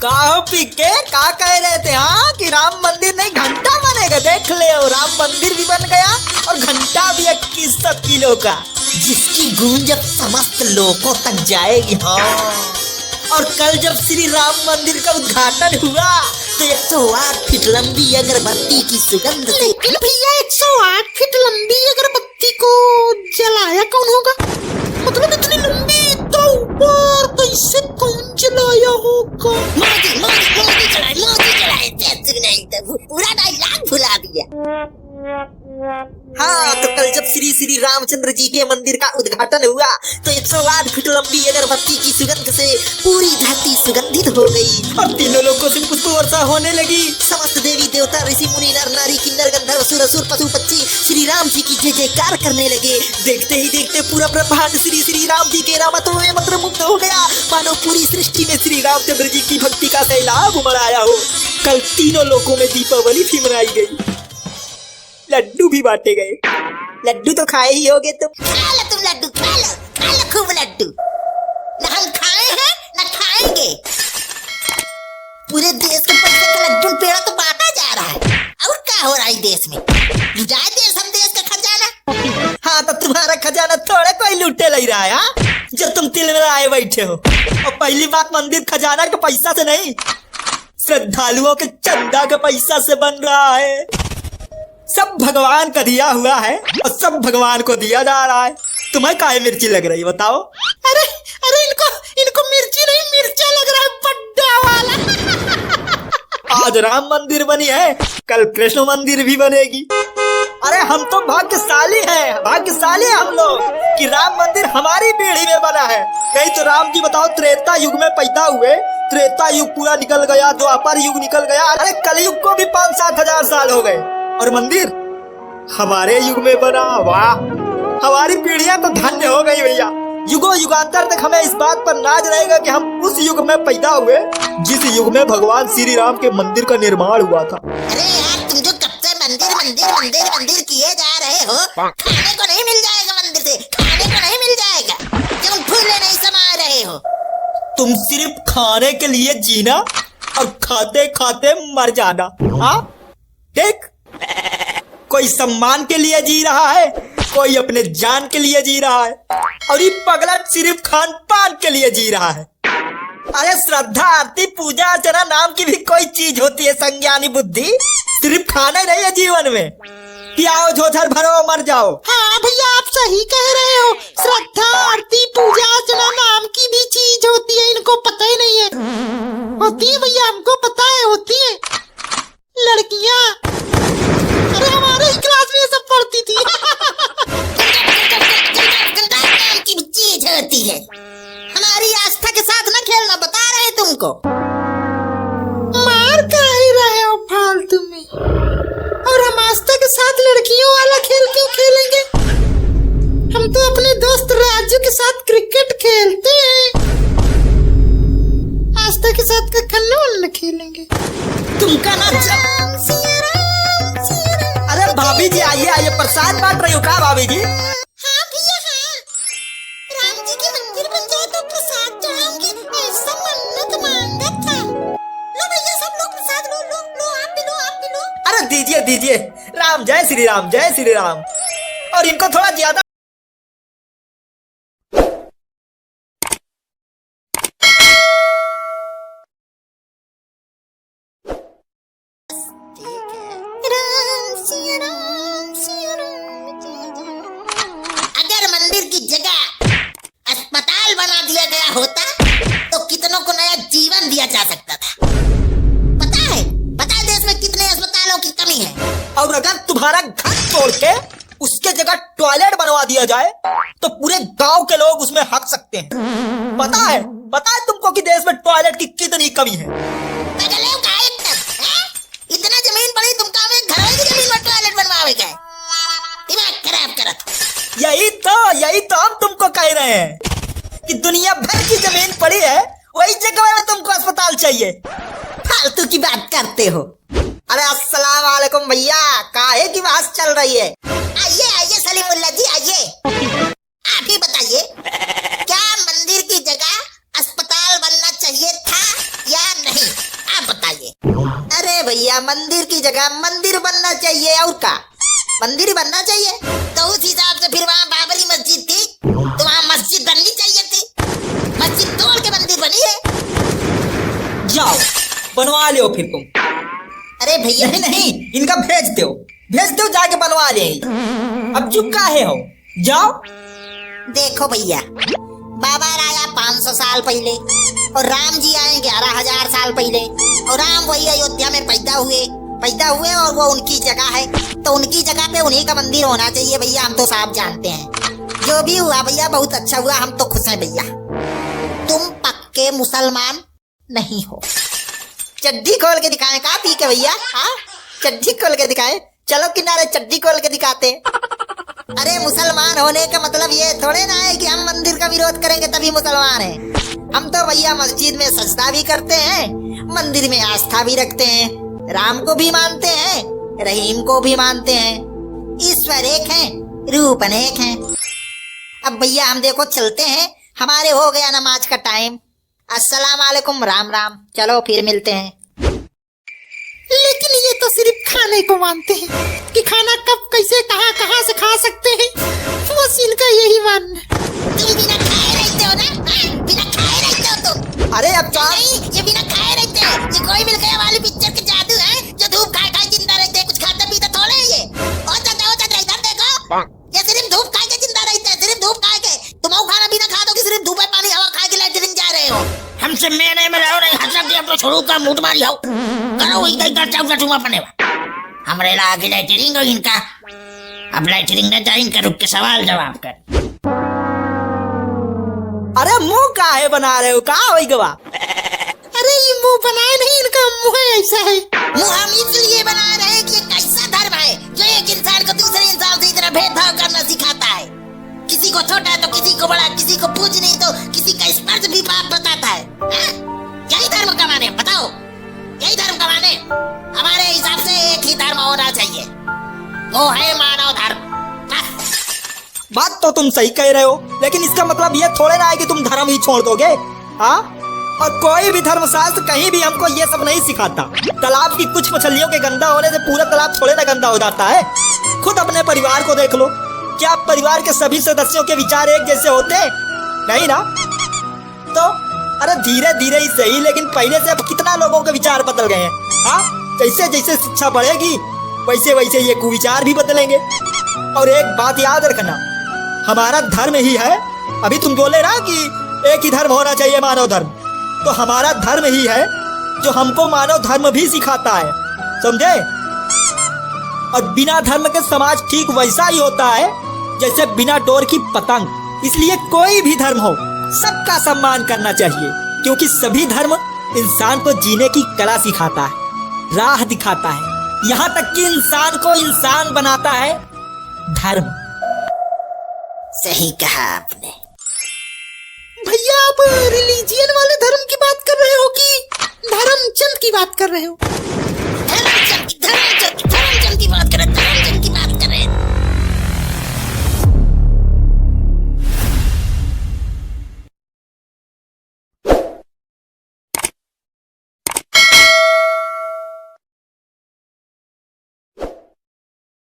काहो पीके का कह रहे थे हाँ कि राम मंदिर नहीं घंटा बनेगा। देख ले राम मंदिर भी बन गया और घंटा भी 2100 किलो का, जिसकी गूंज अब समस्त लोगों तक जाएगी। हाँ, और कल जब श्री राम मंदिर का उद्घाटन हुआ तो 108 फीट लंबी अगरबत्ती की सुगंध से भैया 108 फीट लंबी अगरबत्ती को जलाया कौन होगा? मतलब इतनी लंबी तो ऊपर तो इसे कौन जलाया होगा? मोदी चलाए पूरा डायलॉग भुला दिया। हाँ, तो कल जब श्री श्री रामचंद्र जी के मंदिर का उद्घाटन हुआ तो 108 फीट लंबी अगरबत्ती की सुगंध से पूरी धरती सुगंधित हो गई और तीनों लोगों से पुष्प वर्षा होने लगी। समस्त देवी देवता ऋषि मुनि नर नारी किन्नर गंधर्व असुर असुर पशु पक्षी श्री राम जी की जय जयकार करने लगे। देखते ही देखते पूरा ब्रह्मांड श्री श्री राम जी के रामत्व में मंत्रमुग्ध हो गया, मानो पूरी सृष्टि में श्री रामचंद्र जी की भक्ति का सैलाब उमड़ आया हो। कल तीनों लोगों में दीपावली भी मनाई गई, लड्डू भी बांटे गए। लड्डू तो खाए ही होगे तुम। खा लो तुम लड्डू, खा लो खूब लड्डू। न हम खाए हैं न खाएंगे। पूरे देश के पैसे का लड्डू पेड़ा तो बांटा जा रहा है। और क्या हो रहा है देश में? लुटाए देश हम देश का खजाना। हाँ, तो तुम्हारा खजाना थोड़े कोई लूटे ले रहा है। हाँ, जो तुम तिल में आए बैठे हो। और पहली बात, मंदिर खजाना के पैसा से नहीं, श्रद्धालुओं के चंदा के पैसा से बन रहा है। सब भगवान का दिया हुआ है और सब भगवान को दिया जा रहा है। तुम्हें काहे मिर्ची लग रही बताओ? अरे इनको मिर्ची नहीं मिर्चा लग रहा है, बड्डा वाला। आज राम मंदिर बनी है, कल कृष्ण मंदिर भी बनेगी। अरे हम तो भाग्यशाली हैं, भाग्यशाली हम लोग कि राम मंदिर हमारी पीढ़ी में बना है। नहीं तो राम जी बताओ त्रेता युग में पैदा हुए, त्रेता युग पूरा निकल गया, द्वापर युग निकल गया, अरे कलयुग को भी 5-7 हजार साल हो गए और मंदिर हमारे युग में बना। वाह, हमारी पीढ़ियां तो धन्य हो गई भैया। युगों युगांतर तक हमें इस बात पर नाज रहेगा कि हम उस युग में पैदा हुए जिस युग में भगवान श्री राम के मंदिर का निर्माण हुआ था। अरे यार, तुम जो कब से मंदिर किए जा रहे हो, खाने को नहीं मिल जाएगा मंदिर से, खाने को नहीं मिल जाएगा। तुम फूले नहीं समा रहे हो। तुम सिर्फ खाने के लिए जीना और खाते खाते मर जाना। हाँ देख, कोई सम्मान के लिए जी रहा है, कोई अपने जान के लिए जी रहा है और ये पगला सिर्फ खान पान के लिए जी रहा है। अरे श्रद्धा आरती पूजा अर्चना नाम की भी कोई चीज होती है संज्ञानी बुद्धि, सिर्फ खाना ही नहीं है जीवन में। पियाओ झोझर भरो मर जाओ। हाँ भैया, आप सही कह रहे हो। श्रद्धा आरती पूजा अर्चना नाम की भी चीज होती है, इनको पता ही नहीं है। होती है भैया, हमको पता है होती है। लड़कियां, अरे हमारे ही क्लास में ये सब पढ़ती थी। नाम की भी चीज होती है। हमारी आस्था के साथ न खेलना, बता रहे तुमको। मार काहे रहे हो फालतू में? और हम आस्था के साथ लड़कियों वाला खेल क्यों खेलेंगे? हम तो अपने दोस्त राजू के साथ क्रिकेट खेलते हैं। आस्था के साथ का खन्ना खेलेंगे। तुमका ना अरे भाभी जी आइए आइए, प्रसाद बांट रही हो क्या भाभी जी? हाँ भैया हाँ, राम जी के मंदिर बन जाए तो प्रसाद चढ़ाऊंगी, ऐसा मन्नत मांगा था। लो भैया, सब लोग प्रसाद लो लो लो, आप भी लो, आप भी लो। अरे दीजिए दीजिए, राम जय श्री राम, जय श्री राम। और इनको थोड़ा ज्यादा अगर मंदिर की जगह अस्पताल बना दिया गया होता तो कितनों को नया जीवन दिया जा सकता था। पता है देश में कितने अस्पतालों की कमी है। और अगर तुम्हारा घर तोड़ के उसके जगह टॉयलेट बनवा दिया जाए तो पूरे गांव के लोग उसमें हक सकते हैं। पता है तुमको कि देश में टॉयलेट की कितनी कमी है। इतना जमीन पड़ी, तुम काम एक घर की जमीन में टॉयलेट बनवावे गए, दिमाग खराब करत। यही तो हम तुमको कह रहे हैं कि दुनिया भर की जमीन पड़ी है, वही जगह में तुमको अस्पताल चाहिए। फालतू की बात करते हो। अरे अस्सलाम वालेकुम भैया, काहे की बात चल रही है? आइए सलीमुल्लाह जी आइए। आप ही बताइए, क्या मंदिर की जगह अस्पताल बनना चाहिए था या नहीं? भैया मंदिर की जगह मंदिर बनना चाहिए, और का मंदिर ही बनना चाहिए। तो उस हिसाब से फिर वहाँ बाबरी मस्जिद थी तो वहाँ मस्जिद बननी चाहिए थी, मस्जिद तोड़ के मंदिर बनी है। जाओ बनवा लो फिर तुम। अरे भैया नहीं, इनका भेज दो जाके बनवा ले। अब चुप काहे हो, जाओ। देखो भैया, बाबा आया 500 साल पहले और राम जी आए 11,000 साल पहले, और राम वही अयोध्या में पैदा हुए और वो उनकी जगह है, तो उनकी जगह पे उन्हीं का मंदिर होना चाहिए भैया। हम तो साफ जानते हैं, जो भी हुआ भैया बहुत अच्छा हुआ, हम तो खुश हैं भैया। तुम पक्के मुसलमान नहीं हो। चड्डी खोल के दिखाएं का पी के भैया? हाँ, चड्डी खोल के दिखाएं। चलो किनारे चड्डी खोल के दिखाते। अरे मुसलमान होने का मतलब ये थोड़े ना है कि हम मंदिर का विरोध करेंगे तभी मुसलमान हैं। हम तो भैया मस्जिद में सजदा भी करते हैं, मंदिर में आस्था भी रखते हैं, राम को भी मानते हैं, रहीम को भी मानते हैं। ईश्वर एक है, रूप अनेक हैं। अब भैया हम देखो चलते हैं, हमारे हो गया नमाज का टाइम। अस्सलाम वालेकुम, राम राम, चलो फिर मिलते हैं। लेकिन ये तो सिर्फ खाने को मानते हैं कि खाना कब कैसे कहाँ से खा सकते हैं, बस इनका यही मानना। तुम बिना खाए रहते हो ना? हाँ? बिना खाए रहते हो तुम? अरे अब नहीं, ये बिना खाए रहते हैं। ये कोई मिल गया वाली पिक्चर के जादू है, जो धूप खा खा जिंदा रहते हैं, कुछ खाते पीते थोड़े हैं ये। ओ चाचा इधर देखो, ये सिर्फ धूप खा के जिंदा रहते हैं, सिर्फ धूप खा के। तुम और खाना पीना खा दो कि सिर्फ धूप में पानी हवा खा के लैट्रिन जा रहे हो? हमसे मैं नहीं मिलाओ, नहीं हसब दिया तो छोड़ू का मूड मारी हो करो, वही कहीं कर चाहूँ चुमा पने हमरे ला के लैट्रिन और इनका। अब लैट्रिन न जाए, इनका रुक के सवाल जवाब कर। अरे मुंह काहे बना रहे हो, कहाँ होई गवा? अरे ये मुंह बनाए नहीं, इनका मुंह ऐसा है। मुंह हम इसलिए बना रहे हैं कि ये कैसा धर्म है जो एक इंसान को दूसरे इंसान से इतना भेदभाव करना सिखाता है। किसी को छोटा तो किसी को बड़ा, किसी को पूज नहीं तो किसी का स्पर्श भी पाप बताता है। यही धर्म का माने, बताओ यही धर्म का माने? हमारे हिसाब से एक ही धर्म होना चाहिए, वो है मानव धर्म। बात तो तुम सही कह रहे हो, लेकिन इसका मतलब ये थोड़े ना है कि तुम धर्म ही छोड़ दोगे। हाँ, और कोई भी धर्मशास्त्र कहीं भी हमको ये सब नहीं सिखाता। तालाब की कुछ मछलियों के गंदा होने से पूरा तालाब थोड़े ना गंदा हो जाता है। खुद अपने परिवार को देख लो, क्या परिवार के सभी सदस्यों के विचार एक जैसे होते? नहीं ना। तो अरे धीरे धीरे ही सही, लेकिन पहले से अब कितना लोगों के विचार बदल गए हैं। हाँ, जैसे जैसे शिक्षा बढ़ेगी वैसे वैसे ये कुविचार भी बदलेंगे। और एक बात याद रखना, हमारा धर्म ही है, अभी तुम बोले ना कि एक ही धर्म होना चाहिए, मानव धर्म, तो हमारा धर्म ही है जो हमको मानव धर्म भी सिखाता है, समझे? और बिना धर्म के समाज ठीक वैसा ही होता है जैसे बिना डोर की पतंग। इसलिए कोई भी धर्म हो, सबका सम्मान करना चाहिए, क्योंकि सभी धर्म इंसान को जीने की कला सिखाता है, राह दिखाता है, यहाँ तक कि इंसान को इंसान बनाता है धर्म। सही कहा आपने। भैया आप रिलीजियन वाले धर्म की बात कर रहे हो कि धर्मचंद की बात कर रहे हो? धर्मचंद की बात कर रहे थे।